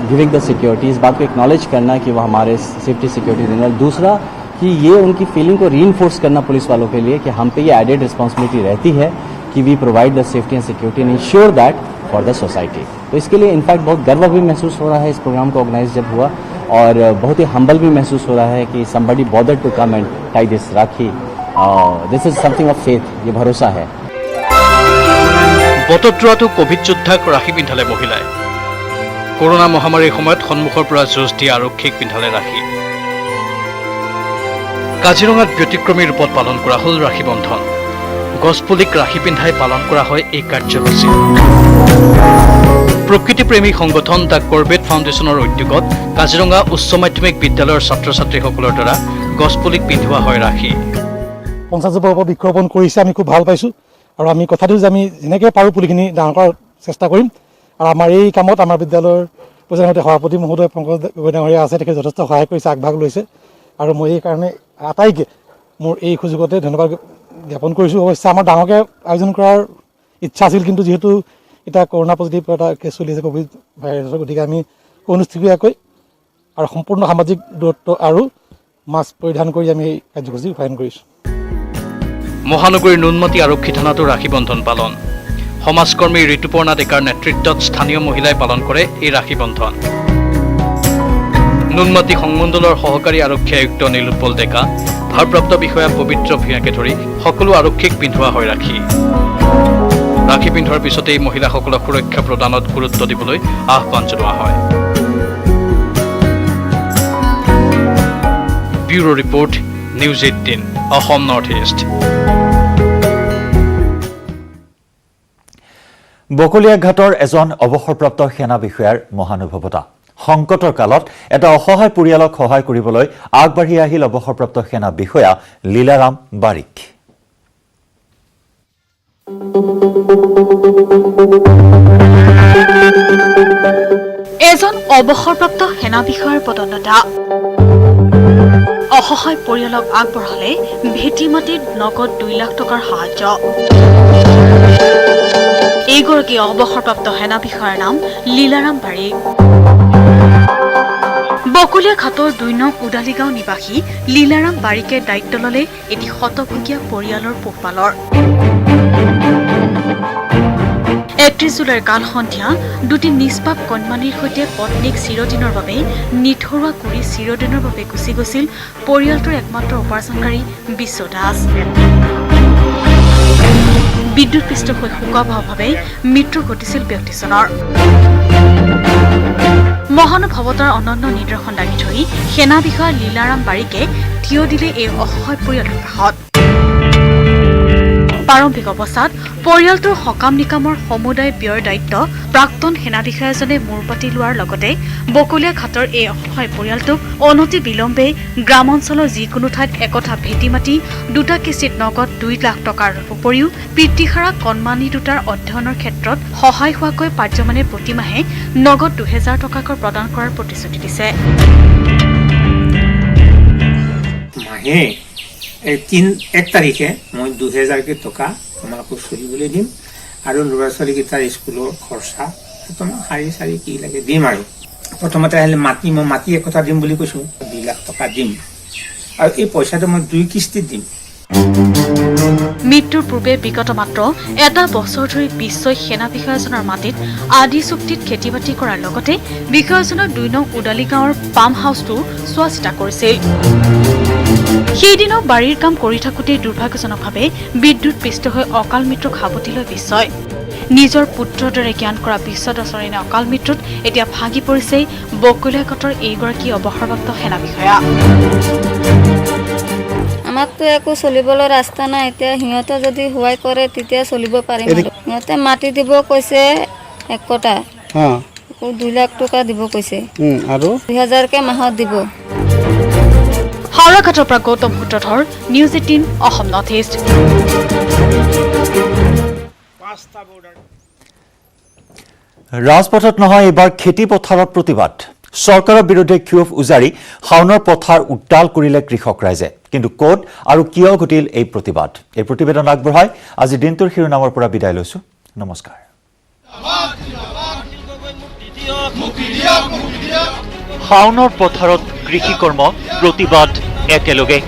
giving the security, इस बात को एक्नॉलेज करना कि वो हमारे सेफ्टी सिक्योरिटी देना। दूसरा कि ये उनकी फीलिंग को रीइंफोर्स करना पुलिस वालों के लिए कि हम पे ये एडेड रिस्पॉन्सिबिलिटी रहती है कि we provide the safety and security and ensure that for the society. तो इसके लिए इनफैक्ट बहुत गर्व भी महसूस हो रहा है इस प्रोग्राम को ऑर्गेनाइज जब हुआ, और बहुत ही हम्बल भी महसूस हो रहा है कि somebody bothered to come and tie this rakhi. This is something of faith, ये भरोसा है। বটদ্ৰৱাটো কোভিড যোদ্ধাক ৰাখী পিন্ধালে মহিলাই। কৰোনা মহামাৰীৰ সময়ত সন্মুখৰ পৰা যুঁজ দিয়া আৰক্ষীক পিন্ধালে ৰাখী। কাজিৰঙাত ব্যতিক্ৰমী ৰূপত পালন কৰা হ'ল ৰাখী বন্ধন। গছপুলিক ৰাখী পিন্ধাই পালন কৰা হয় এই কাৰ্যসূচী। প্ৰকৃতিপ্ৰেমী সংগঠন দ্য কৰবেট ফাউণ্ডেশ্যনৰ উদ্যোগত কাজিৰঙা উচ্চ মাধ্যমিক বিদ্যালয়ৰ ছাত্ৰ ছাত্ৰীসকলৰ দ্বাৰা গছপুলিক পিন্ধোৱা হয় ৰাখী। 50 জোপা বৃক্ষৰোপণ কৰিছে, আমি খুব ভাল পাইছোঁ, আৰু আমি কথা দিওঁ যে আমি যেনেকৈ পাৰোঁ পুলিখিনি ডাঙৰ কৰাৰ চেষ্টা কৰিম। আৰু আমাৰ এই কামত আমাৰ বিদ্যালয়ৰ প্ৰধানমন্ত্ৰী সভাপতি মহোদয় পংকজ ডাঙৰীয়া আছে, তেখেতে যথেষ্ট সহায় কৰিছে, আগভাগ লৈছে, আৰু মই এই কাৰণে আটাইকে মোৰ এই সুযোগতে ধন্যবাদ জ্ঞাপন কৰিছোঁ। অৱশ্যে আমাৰ ডাঙৰকৈ আয়োজন কৰাৰ ইচ্ছা আছিল, কিন্তু যিহেতু এতিয়া কৰোনা পজিটিভ এটা কেছ চলি আছে ক'ভিড ভাইৰাছৰ, গতিকে আমি অনুষ্ঠিতকৈ আৰু সম্পূৰ্ণ সামাজিক দূৰত্ব আৰু মাস্ক পৰিধান কৰি আমি এই কাৰ্যসূচী ৰূপায়ণ কৰিছোঁ। মহানগৰীৰ নুনমাটি আৰক্ষী থানাতো ৰাখী বন্ধন পালন। সমাজকৰ্মী ঋতুপৰ্ণা ডেকাৰ নেতৃত্বত স্থানীয় মহিলাই পালন কৰে এই ৰাখী বন্ধন। নুনমাটি সংমণ্ডলৰ সহকাৰী আৰক্ষী আয়ুক্ত নীলোৎপল ডেকা, ভাৰপ্ৰাপ্ত বিষয়া পবিত্ৰ ভূঞাকে ধৰি সকলো আৰক্ষীক পিন্ধোৱা হয় ৰাখী। ৰাখী পিন্ধোৱাৰ পিছতেই মহিলাসকলক সুৰক্ষা প্ৰদানত গুৰুত্ব দিবলৈ আহ্বান জনোৱা হয়। Bureau report, news 18, Assam north east. বকলীয়া ঘাটৰ এজন অৱসৰপ্ৰাপ্ত সেনা বিষয়াৰ মহানুভৱতা। সংকটৰ কালত এটা অসহায় পৰিয়ালক সহায় কৰিবলৈ আগবাঢ়ি আহিল অৱসৰপ্ৰাপ্ত সেনা বিষয়া লীলাৰাম বাৰিক। এজন অৱসৰপ্ৰাপ্ত সেনা বিষয়াৰ পদন্নতা। অসহায় পৰিয়ালক আগবঢ়ালে ভেটি মাটিত নগদ 2 লাখ টকাৰ সাহায্য। এইগৰাকী অৱসৰপ্ৰাপ্ত সেনা বিষয়াৰ নাম লীলাৰাম বাৰিক। বকলীয়া ঘাটৰ 2 নং উদালিগাঁও নিবাসী লীলাৰাম বাৰিকে দায়িত্ব ল'লে এটি শতভোগীয়া পৰিয়ালৰ পোহপালৰ। 31 জুলাইৰ কাল সন্ধিয়া দুটি নিষ্পাপ কণমানিৰ সৈতে পত্নীক চিৰদিনৰ বাবে নিথৰুৱা কৰি চিৰদিনৰ বাবে গুচি গৈছিল পৰিয়ালটোৰ একমাত্ৰ উপাৰ্জনকাৰী বিশ্ব দাস। বিদ্যুৎপৃষ্ট হৈ শোকাবহভাৱে মৃত্যু ঘটিছিল ব্যক্তিজনৰ। মহানুভৱতাৰ অনন্য নিদৰ্শন দাঙি ধৰি সেনা বিষয়া লীলাৰাম বাৰিকে থিয় দিলে এই অসহায় পৰিয়ালৰ কাষত। প্ৰাৰম্ভিক অৱস্থাত পৰিয়ালটোৰ সকাম নিকামৰ সমুদায় ব্যয়ৰ দায়িত্ব প্ৰাক্তন সেনা বিষয়াজনে মূৰ পাতি লোৱাৰ লগতে বকলীয়া ঘাটৰ এই অসহায় পৰিয়ালটোক অনতি বিলম্বে গ্ৰামাঞ্চলৰ যিকোনো ঠাইত একঠা ভেটি মাটি 2টা কিস্তিত নগদ 2 লাখ টকাৰ উপৰিও পিতৃহাৰা কণমানি দুটাৰ অধ্যয়নৰ ক্ষেত্ৰত সহায় হোৱাকৈ পাৰ্যমানে প্ৰতিমাহে নগদ 2000 টকাকৈ প্ৰদান কৰাৰ প্ৰতিশ্ৰুতি দিছে। মাহে 1 তাৰিখে মই 2000 টকা তোমালোকক চলিবলৈ দিম, আৰু ল'ৰা ছোৱালীকেইটাৰ স্কুলৰ খৰচা তোমাৰ শাৰী চাৰি কি লাগে দিম। আৰু প্ৰথমতে আহিলে মই মাটি একঠা দিম বুলি কৈছোঁ, 2 লাখ টকা দিম, আৰু এই পইচাটো মই 2 কিস্তিত দিম। মৃত্যুৰ পূৰ্বে বিগত মাত্ৰ এটা বছৰ ধৰি বিশ্বই সেনা বিষয়াজনৰ মাটিত আদি চুক্তিত খেতি-বাতি কৰাৰ লগতে বিষয়াজনৰ 2 নং উদালি গাঁৱৰ পাম হাউচটো চোৱা চিতা কৰিছিল। সেইদিনা বাৰীৰ কাম কৰি থাকোঁতে দুৰ্ভাগ্যজনকভাৱে বিদ্যুৎপৃষ্ট হৈ অকাল মৃত্যুক সাৱটি লয় বিশ্বই। নিজৰ পুত্ৰৰ দৰে জ্ঞান কৰা বিশ্বদচৰণীয় অকাল মৃত্যুত এতিয়া ভাগি পৰিছে বকলিয়াঘাটৰ এইগৰাকী অৱসৰপ্ৰাপ্ত সেনা বিষয়া। আমাকতো একো চলিবলৈ ৰাস্তা নাই, এতিয়া সিহঁতে যদি সহায় কৰে তেতিয়া চলিব পাৰিম। সিহঁতে মাটি দিব কৈছে 1 কটা, 2 লাখ টকা দিব কৈছে, আৰু 2000কে মাহত দিব। হাওৰাঘাটৰ পৰা গৌতম সূত্ৰধৰ, নিউজ 18 অসম নৰ্থ ইষ্ট। ৰাজপথত নহয় এইবাৰ খেতি পথাৰত প্ৰতিবাদ। চৰকাৰৰ বিৰুদ্ধে ক্ষোভ উজাৰি শাওনৰ পথাৰ উত্তাল কৰিলে কৃষক ৰাইজে। কিন্তু ক'ত আৰু কিয় ঘটিল এই প্ৰতিবাদ? এই প্ৰতিবেদন আগবঢ়াই আজি দিনটোৰ শিৰোনামৰ পৰা বিদায় লৈছো। নমস্কাৰ। শাওনৰ পথাৰত কৃষি কৰ্ম প্ৰতিবাদ একেলগে।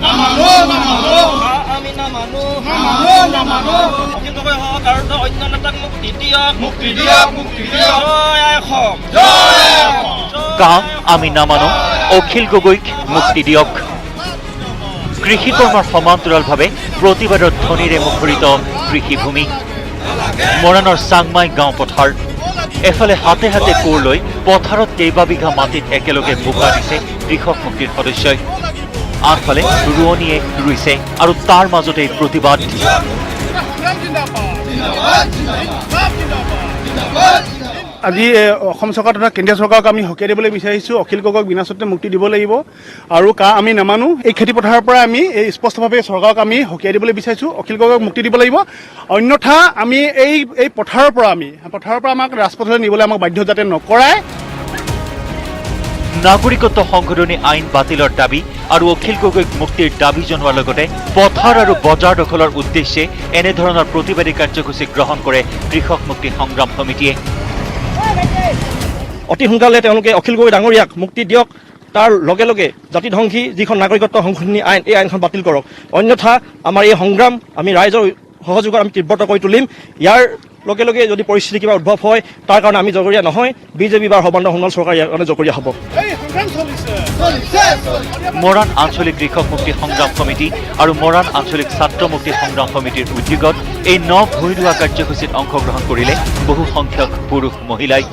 কাম আমি নামানো, অখিল গগৈক মুক্তি দিয়ক। কৃষি কৰ্মৰ সমান্তৰালভাৱে প্ৰতিবাদৰ ধ্বনিৰে মুখৰিত কৃষিভূমি। মৰাণৰ চাংমাই গাঁও পথাৰ। এফালে হাতে হাতে কোৰ লৈ পথাৰত কেইবাবিঘা মাটিত একেলগে বোকা দিছে কৃষক মুক্তিৰ সদস্যই। আনফালে ৰোৱনীয়ে ৰুইছে আৰু তাৰ মাজতে প্ৰতিবাদ। আজি অসম চৰকাৰ তথা কেন্দ্ৰীয় চৰকাৰক আমি সকীয়াই দিবলৈ বিচাৰিছোঁ। অখিল গগৈক বিনা চৰ্তে মুক্তি দিব লাগিব আৰু আমি নামানো। এই খেতি পথাৰৰ পৰা আমি স্পষ্টভাৱে চৰকাৰক আমি সকীয়াই দিবলৈ বিচাৰিছোঁ। অখিল গগৈক মুক্তি দিব লাগিব, অন্যথা আমি এই পথাৰৰ পৰা আমাক ৰাজপথলৈ নিবলৈ আমাক বাধ্য যাতে নকৰায়। নাগৰিকত্ব সংশোধনী আইন বাতিলৰ দাবী আৰু অখিল গগৈক মুক্তিৰ দাবী জনোৱাৰ লগতে পথাৰ আৰু বজাৰ দখলৰ উদ্দেশ্যে এনেধৰণৰ প্ৰতিবাদী কাৰ্যসূচী গ্ৰহণ কৰে কৃষক মুক্তি সংগ্ৰাম সমিতিয়ে। অতি সোনকালে তেওঁলোকে অখিল গগৈ ডাঙৰীয়াক মুক্তি দিয়ক। তাৰ লগে লগে জাতিধ্বংসী যিখন নাগৰিকত্ব সংশোধনী আইন, এই আইনখন বাতিল কৰক। অন্যথা আমাৰ এই সংগ্ৰাম আমি ৰাইজৰ সহযোগত আমি তীব্ৰতৰ কৰি তুলিম। ইয়াৰ লগে লগে যদি পৰিস্থিতি কিবা উদ্ভৱ হয় তাৰ কাৰণে আমি জগৰীয়া নহয়, বিজেপি বা সৰ্বানন্দ সোণোৱাল চৰকাৰ ইয়াৰ কাৰণে জগৰীয়া হ'ব। মৰাণ আঞ্চলিক কৃষক মুক্তি সংগ্ৰাম সমিতি আৰু মৰাণ আঞ্চলিক ছাত্ৰ মুক্তি সংগ্ৰাম সমিতিৰ উদ্যোগত এই ভূঁই ৰোৱা কাৰ্যসূচীত অংশগ্ৰহণ কৰিলে বহু সংখ্যক পুৰুষ মহিলাই।